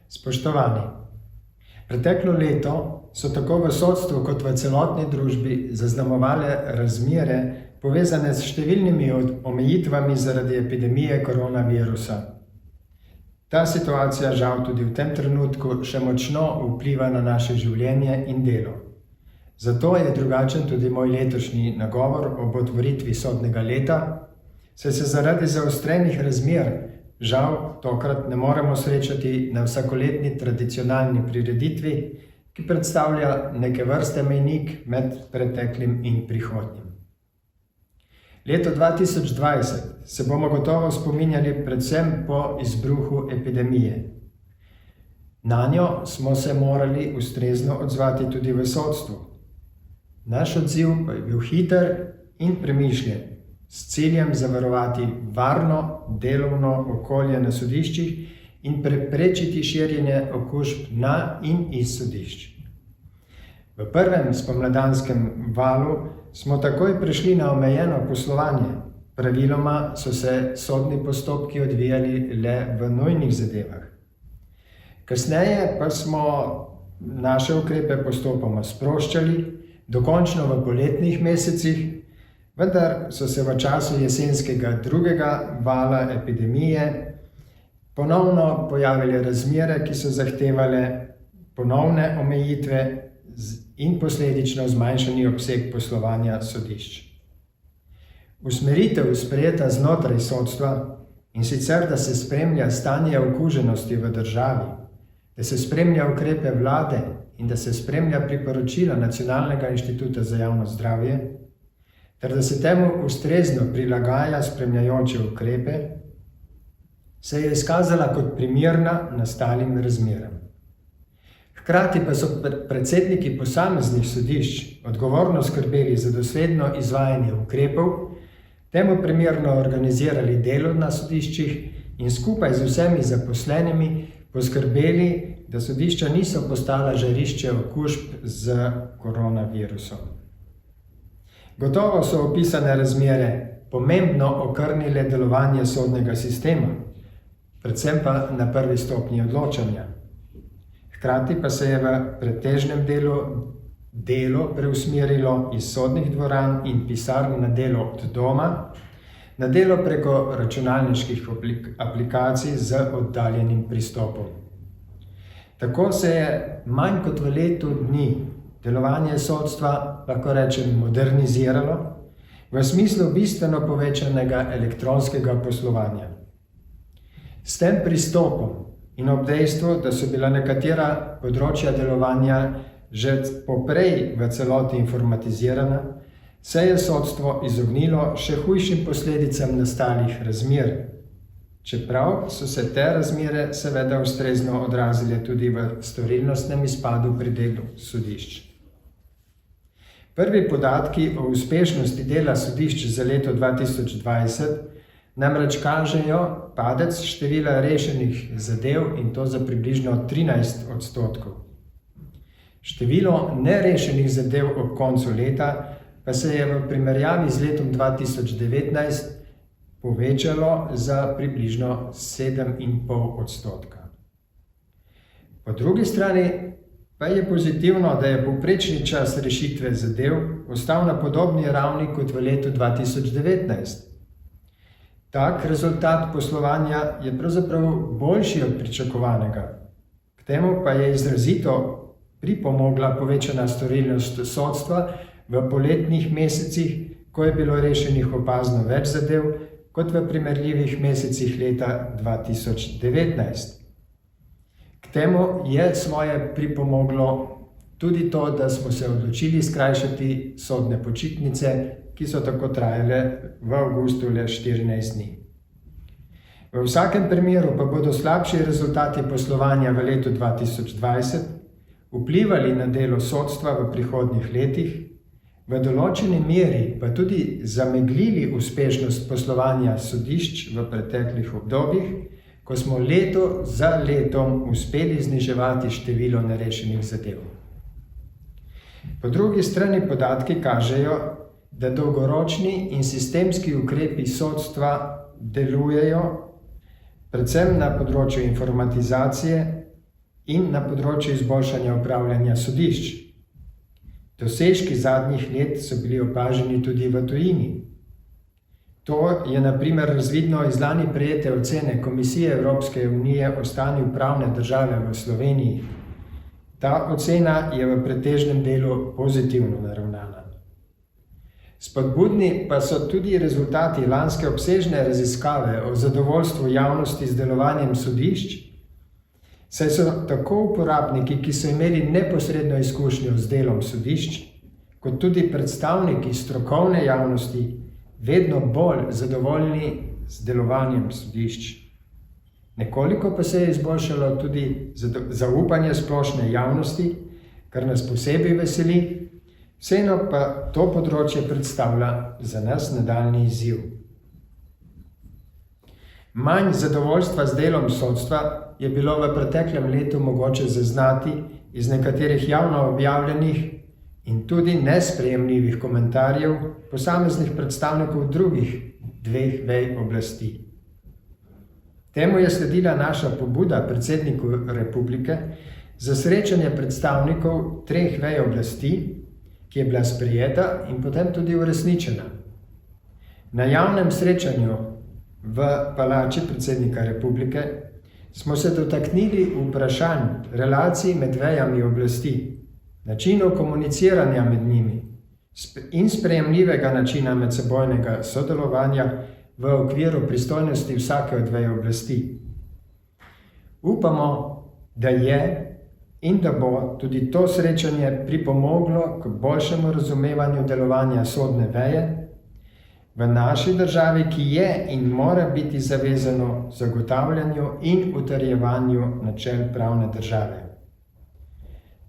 Spoštovani, preteklo leto so tako v sodstvu kot v celotni družbi zaznamovale razmere, povezane s številnimi omejitvami zaradi epidemije koronavirusa. Ta situacija žal tudi v tem trenutku še močno vpliva na naše življenje in delo. Zato je drugačen tudi moj letošnji nagovor ob otvoritvi sodnega leta, saj se zaradi zaostrenih razmer žal tokrat ne moremo srečati na vsakoletni tradicionalni prireditvi, ki predstavlja neke vrste mejnik med preteklim in prihodnjim. Leto 2020 se bomo gotovo spominjali predvsem po izbruhu epidemije. Nanjo smo se morali ustrezno odzvati tudi v sodstvu. Naš odziv pa je bil hiter in premišljen, s ciljem zavarovati varno delovno okolje na sodiščih in preprečiti širjenje okužb na in iz sodišč. V prvem spomladanskem valu smo takoj prešli na omejeno poslovanje. Praviloma so se sodni postopki odvijali le v nujnih zadevah. Kasneje pa smo naše ukrepe postopoma sproščali, dokončno v poletnih mesecih, vendar so se v času jesenskega drugega vala epidemije ponovno pojavile razmere, ki so zahtevale ponovne omejitve in posledično zmanjšani obseg poslovanja sodišč. Usmeritev sprejeta znotraj sodstva, in sicer da se spremlja stanje okuženosti v državi, da se spremlja ukrepe vlade in da se spremlja priporočila Nacionalnega inštituta za javno zdravje, ter da se temu ustrezno prilagaja spremljajoče ukrepe, se je izkazala kot primerna nastalim razmeram. Hkrati pa so predsedniki posameznih sodišč odgovorno skrbeli za dosledno izvajanje ukrepov, temu primerno organizirali delo na sodiščih in skupaj z vsemi zaposlenimi poskrbeli, da sodišča niso postala žarišče okužb z koronavirusom. Gotovo so opisane razmere pomembno okrnile delovanje sodnega sistema, predvsem pa na prvi stopnji odločanja. Hkrati pa se je v pretežnem delo preusmerilo iz sodnih dvoran in pisarn na delo od doma, na delo preko računalniških aplikacij z oddaljenim pristopom. Tako se je manj kot v letu dni delovanje sodstva, lahko rečem, moderniziralo v smislu bistveno povečanega elektronskega poslovanja. S tem pristopom in ob dejstvu, da so bila nekatera področja delovanja že poprej v celoti informatizirana, se je sodstvo izognilo še hujšim posledicam nastalih razmer, čeprav so se te razmere seveda ustrezno odrazile tudi v storilnostnem izpadu pri delu sodišč. Prvi podatki o uspešnosti dela sodišč za leto 2020 namreč kažejo padec števila rešenih zadev, in to za približno 13%. Število nerešenih zadev ob koncu leta pa se je v primerjavi z letom 2019 povečalo za približno 7,5%. Po drugi strani pa je pozitivno, da je povprečni čas rešitve zadev ostal na podobni ravni kot v letu 2019. Tak rezultat poslovanja je pravzaprav boljši od pričakovanega. K temu pa je izrazito pripomogla povečana storilnost sodstva v poletnih mesecih, ko je bilo rešenih opazno več zadev kot v primerljivih mesecih leta 2019. K temu je svoje pripomoglo tudi to, da smo se odločili skrajšati sodne počitnice, ki so tako trajale v avgustu le 14 dni. V vsakem primeru pa bodo slabši rezultati poslovanja v letu 2020 vplivali na delo sodstva v prihodnjih letih, v določeni meri pa tudi zameglili uspešnost poslovanja sodišč v preteklih obdobjih, ko smo leto za letom uspeli zniževati število nerešenih zadev. Po drugi strani podatki kažejo, da dolgoročni in sistemski ukrepi sodstva delujejo, predvsem na področju informatizacije, in na področju izboljšanja upravljanja sodišč. Dosežki zadnjih let so bili opaženi tudi v tujini. To je na primer razvidno iz lani prejete ocene Komisije Evropske unije o stanju pravne države v Sloveniji. Ta ocena je v pretežnem delu pozitivno naravnana. Spodbudni pa so tudi rezultati lanske obsežne raziskave o zadovoljstvu javnosti z delovanjem sodišč, saj so tako uporabniki, ki so imeli neposredno izkušnjo z delom sodišč, kot tudi predstavniki strokovne javnosti vedno bolj zadovoljni z delovanjem sodišč. Nekoliko pa se je izboljšalo tudi zaupanje splošne javnosti, kar nas posebej veseli, vseeno pa to področje predstavlja za nas nadaljnji izziv. Manj zadovoljstva z delom sodstva je bilo v preteklem letu mogoče zaznati iz nekaterih javno objavljenih in tudi nesprejemljivih komentarjev posameznih predstavnikov drugih dveh vej oblasti. Temu je sledila naša pobuda predsedniku republike za srečanje predstavnikov treh vej oblasti, ki je bila sprejeta in potem tudi uresničena. Na javnem srečanju v palači predsednika republike smo se dotaknili vprašanj relacij med vejami oblasti, načinov komuniciranja med njimi in sprejemljivega načina medsebojnega sodelovanja v okviru pristojnosti vsake od vej oblasti. Upamo, da je in da bo tudi to srečanje pripomoglo k boljšemu razumevanju delovanja sodne veje v naši državi, ki je in mora biti zavezano zagotavljanju in utrjevanju načel pravne države.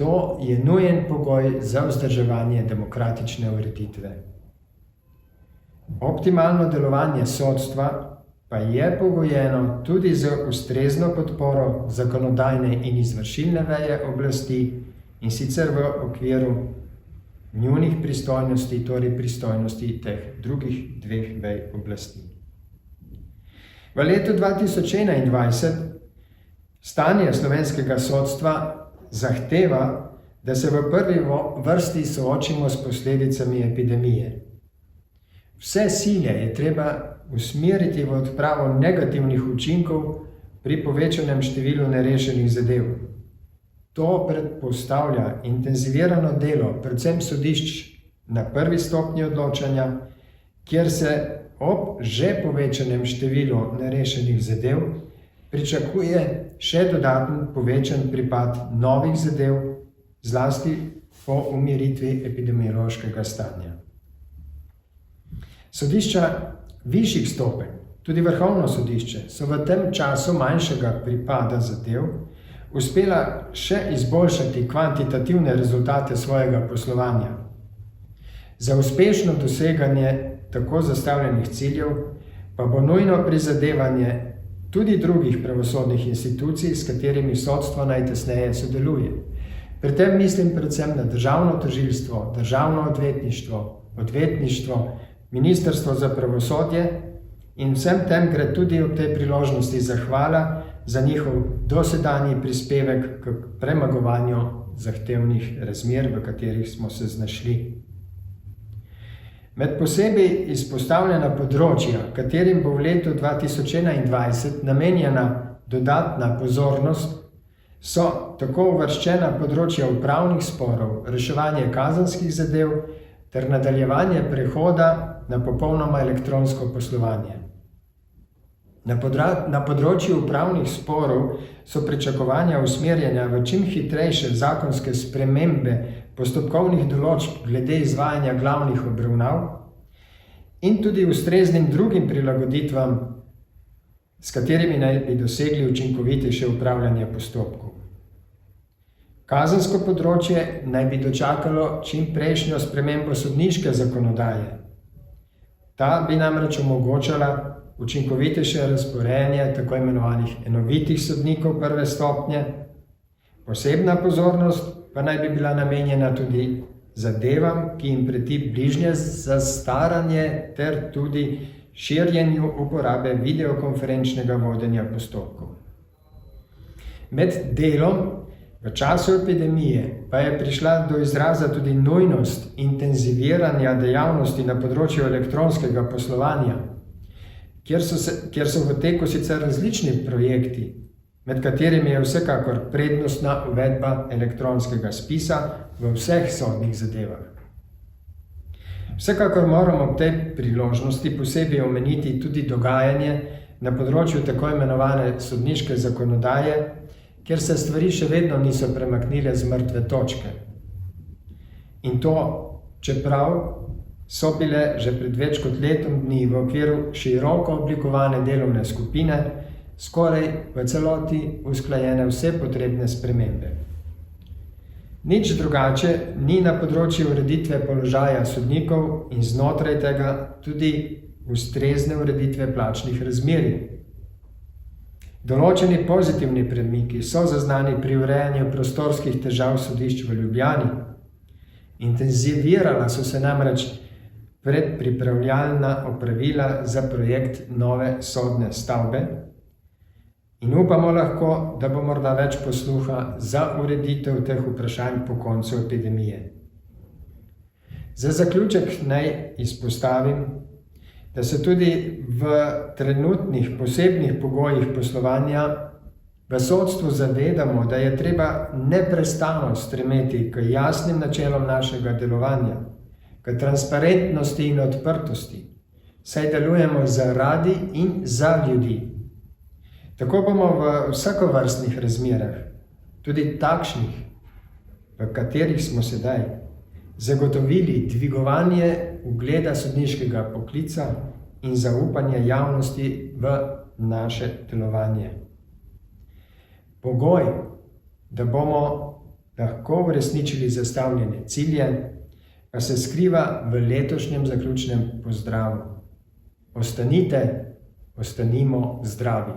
To je nujen pogoj za vzdrževanje demokratične ureditve. Optimalno delovanje sodstva pa je pogojeno tudi z ustrezno podporo zakonodajne in izvršilne veje oblasti, in sicer v okviru njunih pristojnosti, torej pristojnosti teh drugih dveh vej oblasti. V letu 2021 stanje slovenskega sodstva zahteva, da se v prvi vrsti soočimo s posledicami epidemije. Vse sile je treba usmeriti v odpravo negativnih učinkov pri povečanem številu nerešenih zadev. To predpostavlja intenzivirano delo predvsem sodišč na prvi stopnji odločanja, kjer se ob že povečanem številu nerešenih zadev pričakuje še dodaten povečan pripad novih zadev, zlasti po umiritvi epidemiološkega stanja. Sodišča višjih stopenj, tudi Vrhovno sodišče, so v tem času manjšega pripada zadev uspela še izboljšati kvantitativne rezultate svojega poslovanja. Za uspešno doseganje tako zastavljenih ciljev pa bo nujno prizadevanje tudi drugih pravosodnih institucij, s katerimi sodstvo najtesneje sodeluje. Pri tem mislim predvsem na državno tožilstvo, državno odvetništvo, Ministrstvo za pravosodje, in vsem tem gre tudi ob tej priložnosti zahvala za njihov dosedanji prispevek k premagovanju zahtevnih razmer, v katerih smo se znašli. Med posebej izpostavljena področja, katerim bo v letu 2021 namenjena dodatna pozornost, so tako uvrščena področja upravnih sporov, reševanje kazenskih zadev ter nadaljevanje prehoda na popolnoma elektronsko poslovanje. Na področju upravnih sporov so pričakovanja usmerjena v čim hitrejše zakonske spremembe postopkovnih določb glede izvajanja glavnih obravnav in tudi ustreznim drugim prilagoditvam, s katerimi naj bi dosegli učinkovitejše upravljanje postopkov. Kazensko področje naj bi dočakalo čim prejšnjo spremembo sodniške zakonodaje. Ta bi namreč omogočala učinkovitejše razporejanje tako imenovanih enovitih sodnikov prve stopnje. Posebna pozornost pa naj bi bila namenjena tudi zadevam, ki jim preti bližnje zastaranje ter tudi širjenju uporabe videokonferenčnega vodenja postopkov. Med delom V času epidemije pa je prišla do izraza tudi nujnost intenziviranja dejavnosti na področju elektronskega poslovanja, kjer so v teku sicer različni projekti, med katerimi je vsekakor prednostna uvedba elektronskega spisa v vseh sodnih zadevah. Vsekakor moramo ob tej priložnosti posebej omeniti tudi dogajanje na področju tako imenovane sodniške zakonodaje, kjer se stvari še vedno niso premaknile z mrtve točke. In to, čeprav so bile že pred več kot letom dni v okviru široko oblikovane delovne skupine skoraj v celoti usklajene vse potrebne spremembe. Nič drugače ni na področju ureditve položaja sodnikov in znotraj tega tudi ustrezne ureditve plačnih razmerij. Določeni pozitivni premiki so zaznani pri urejanju prostorskih težav sodišč v Ljubljani. Intenzivirala so se namreč predpripravljalna opravila za projekt nove sodne stavbe in upamo lahko, da bo morda več posluha za ureditev teh vprašanj po koncu epidemije. Za zaključek naj izpostavim, da se tudi v trenutnih posebnih pogojih poslovanja v sodstvu zavedamo, da je treba neprestano stremeti k jasnim načelom našega delovanja, k transparentnosti in odprtosti, saj delujemo zaradi in za ljudi. Tako bomo v vsakovrstnih razmerah, tudi takšnih, v katerih smo sedaj, zagotovili dvigovanje ugleda sodniškega poklica in zaupanje javnosti v naše delovanje. Pogoj, da bomo lahko uresničili zastavljene cilje, pa se skriva v letošnjem zaključnem pozdravu. Ostanite, ostanimo zdravi.